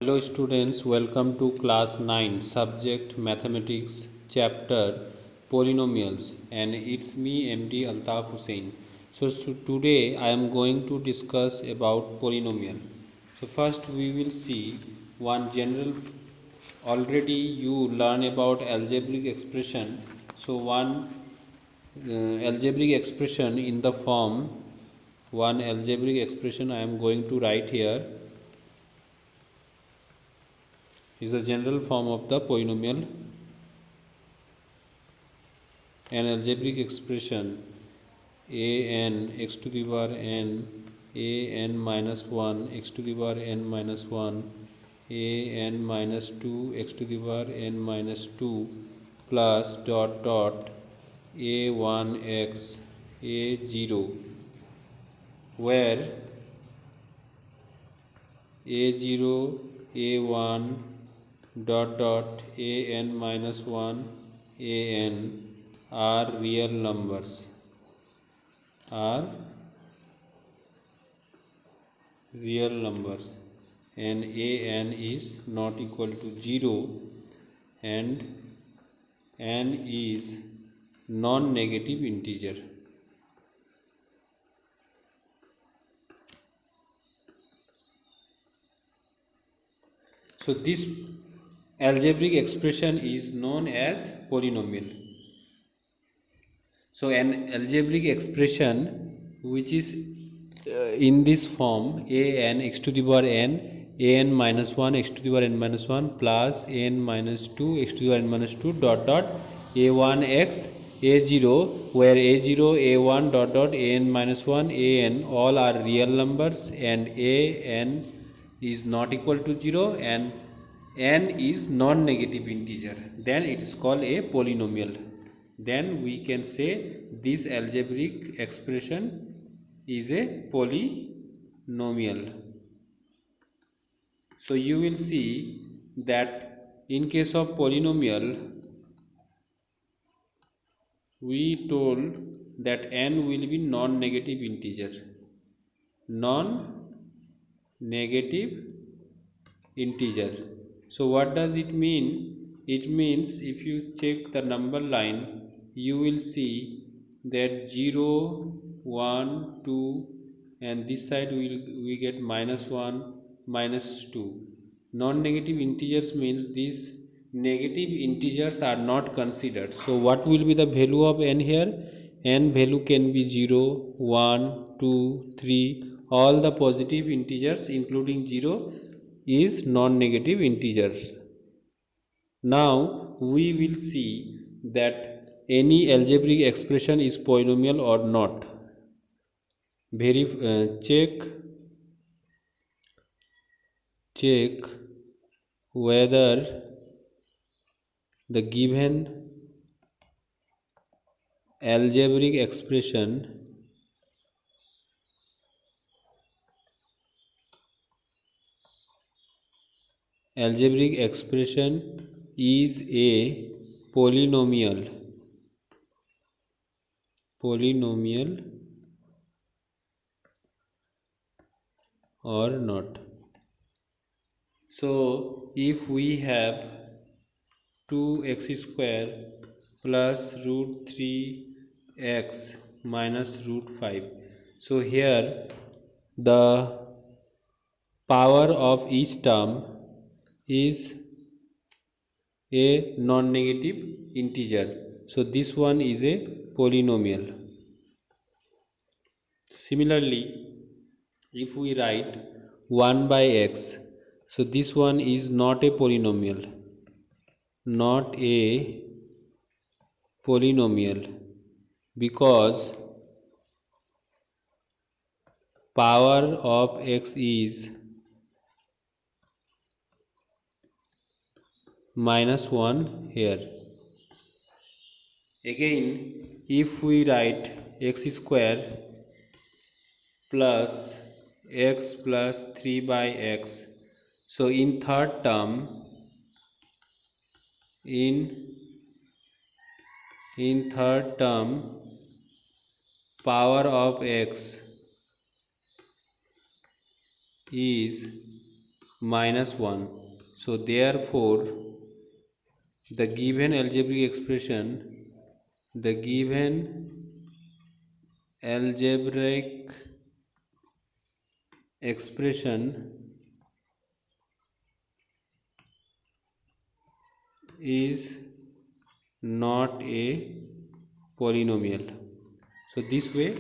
Hello students, welcome to class 9 subject mathematics chapter polynomials, and it's me MD Altaf Hussain. So today I am going to discuss about polynomial. So first we will see one general, already you learn about algebraic expression. So one algebraic expression in the form, one algebraic expression I am going to write here is the general form of the polynomial. An algebraic expression a n x to the power n a n minus 1 x to the power n minus 1 a n minus 2 x to the power n minus 2 plus dot dot a 1 x a 0, where a 0 a 1 dot dot a n minus 1 a n are real numbers, are real numbers, and a n is not equal to 0 and n is non-negative integer. So this algebraic expression is known as polynomial. So an algebraic expression which is in this form a n x to the power n a n minus 1 x to the power n minus 1 plus a n minus 2 x to the power n minus 2 dot dot a 1 x a 0, where a 0 a 1 dot dot a n minus 1 a n all are real numbers and a n is not equal to 0 and n is non-negative integer, then it is called a polynomial. Then we can say this algebraic expression is a polynomial. So you will see that in case of polynomial, we told that n will be non-negative integer, non-negative integer. So what does it mean? It means if you check the number line, you will see that 0 1 2 and this side we get minus 1 minus 2. Non-negative integers means these negative integers are not considered. So what will be the value of n here? N value can be 0 1 2 3, all the positive integers including 0 is non-negative integers. Now we will see that any algebraic expression is polynomial or not. Check whether the given algebraic expression is a polynomial or not. So if we have 2x square plus root 3x minus root 5, so here the power of each term is a non-negative integer, so this one is a polynomial. Similarly, if we write 1 by x, so this one is not a polynomial, because power of x is minus 1 here. Again, if we write x square plus x plus 3 by x, so in third term, in third term power of x is minus 1. So therefore the given algebraic expression is not a polynomial. So this way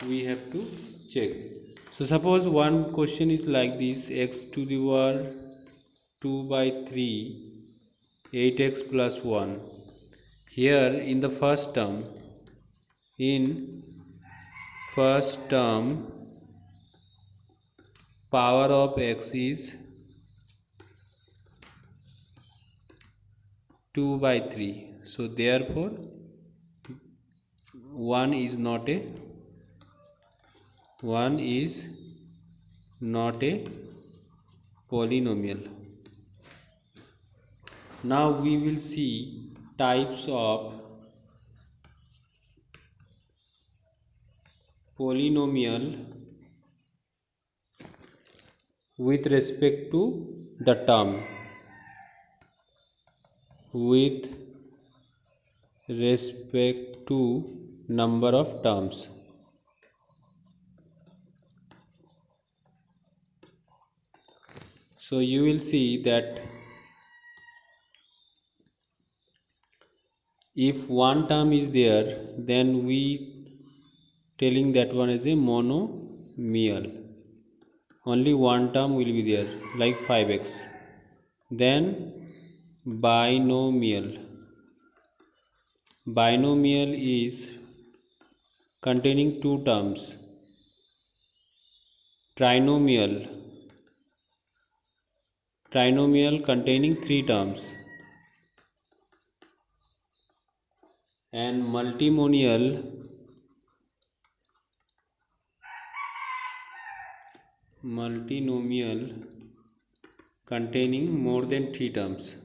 we have to check. So suppose one question is like this: x to the power 2 by 3 8x plus 1. Here in the first term power of x is 2 by 3. So therefore 1 is not a polynomial. Now we will see types of polynomial with respect to the term, with respect to number of terms. So you will see that if one term is there, then we telling that one is a monomial. Only one term will be there, like 5x. Then binomial. Binomial is containing two terms. Trinomial containing three terms. And multinomial containing more than three terms.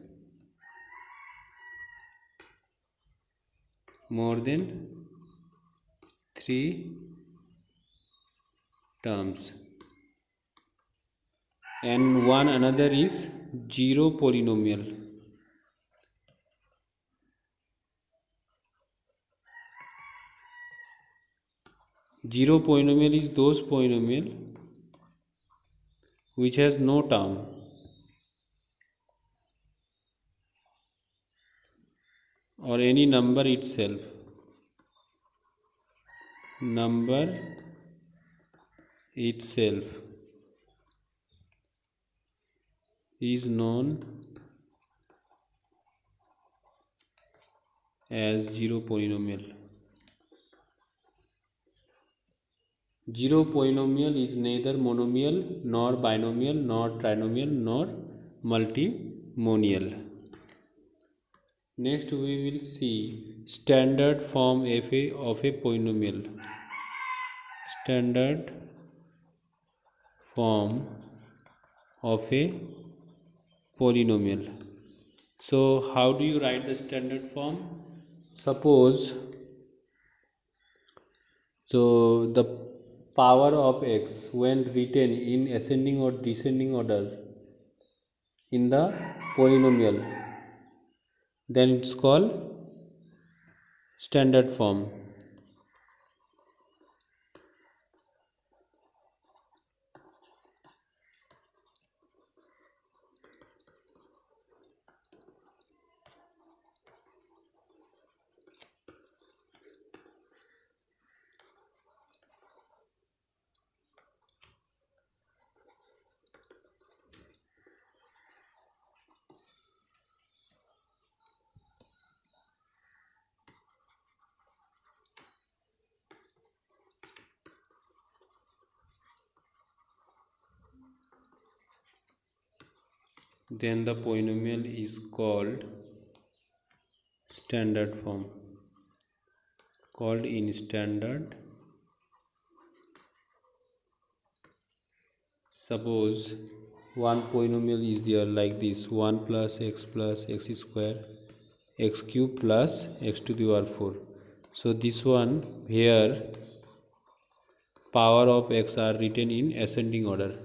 More than three terms. And one another is zero polynomial. Zero polynomial is those polynomial which has no term. Or any number itself. Number itself is known as zero polynomial. Zero polynomial is neither monomial nor binomial nor trinomial nor multimonial. Next we will see standard form of a polynomial. Standard form of a polynomial. So how do you write the standard form? Suppose the power of x when written in ascending or descending order in the polynomial, then it's called standard form. Then the polynomial is called standard form, called in standard. Suppose one polynomial is there like this: 1 plus x square x cube plus x to the power 4. So this one here power of x are written in ascending order.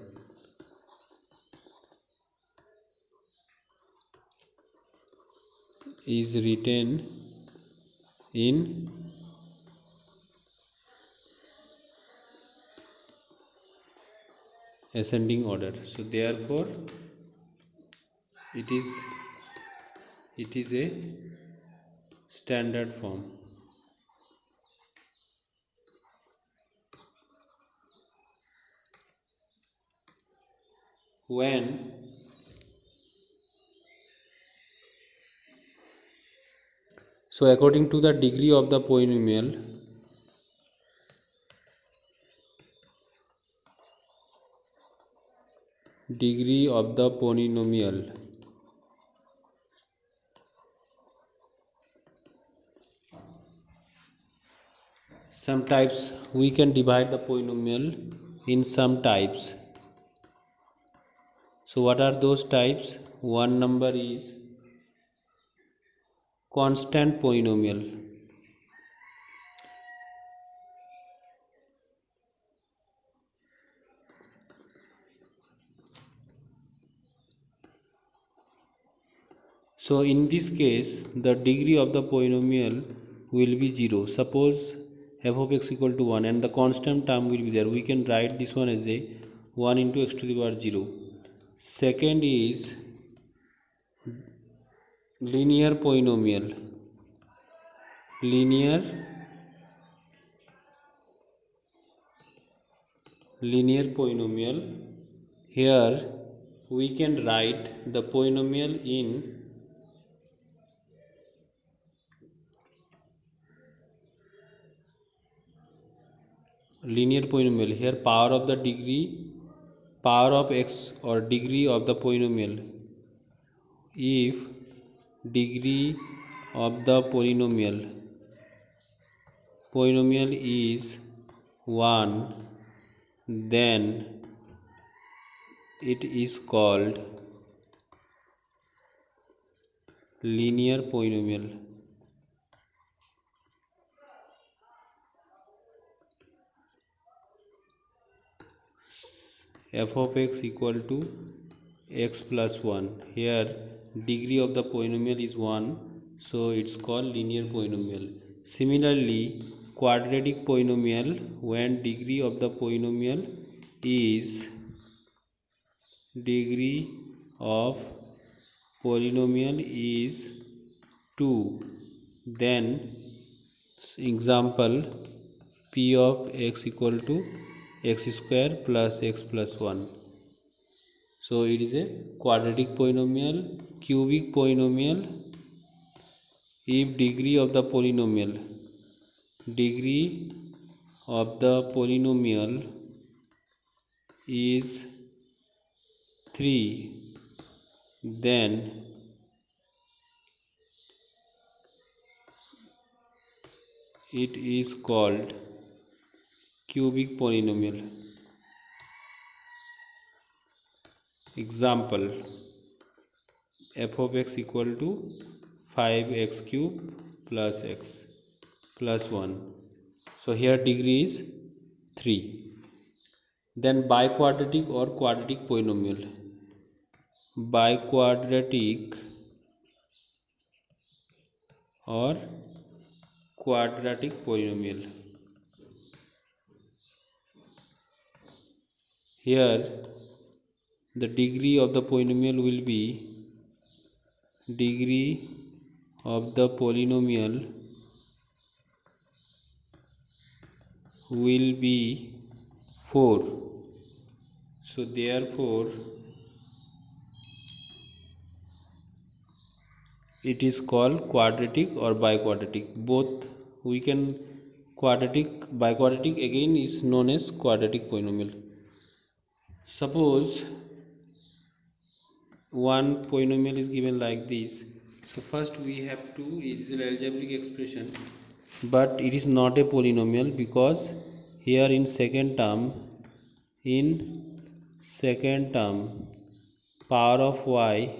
is written in ascending order. So therefore it is a standard form. When so according to the degree of the polynomial, some types we can divide the polynomial in some types. So what are those types? One number is constant polynomial. So in this case the degree of the polynomial will be 0. Suppose f of x equal to 1 and the constant term will be there. We can write this one as a 1 into x to the power 0. Second is linear polynomial. Linear polynomial. Here we can write the polynomial in linear polynomial. Here power of the degree, power of x or degree of the polynomial. If degree of the polynomial is 1, then it is called linear polynomial. F of x equal to x plus 1. Here degree of the polynomial is 1, so it's called linear polynomial. Similarly, quadratic polynomial, when degree of the polynomial is 2, then example p of x equal to x square plus x plus 1. So it is a quadratic polynomial. Cubic polynomial, if degree of the polynomial is 3, then it is called cubic polynomial. Example, f of x equal to 5x cube plus x plus 1. So here degree is 3. Then biquadratic or quadratic polynomial. Biquadratic or quadratic polynomial. Here the degree of the polynomial will be 4. So therefore it is called quadratic or biquadratic. Both we can biquadratic again is known as quadratic polynomial. Suppose one polynomial is given like this. So first we have to, it is an algebraic expression, but it is not a polynomial because here in second term power of y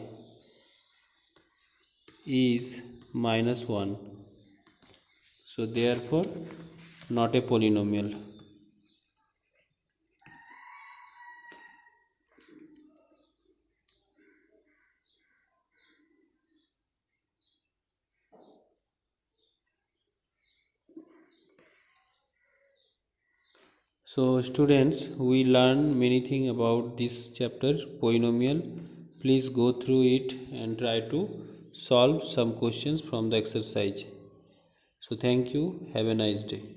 is -1. So therefore not a polynomial. So students, we learn many things about this chapter polynomial. Please go through it and try to solve some questions from the exercise. So thank you, have a nice day.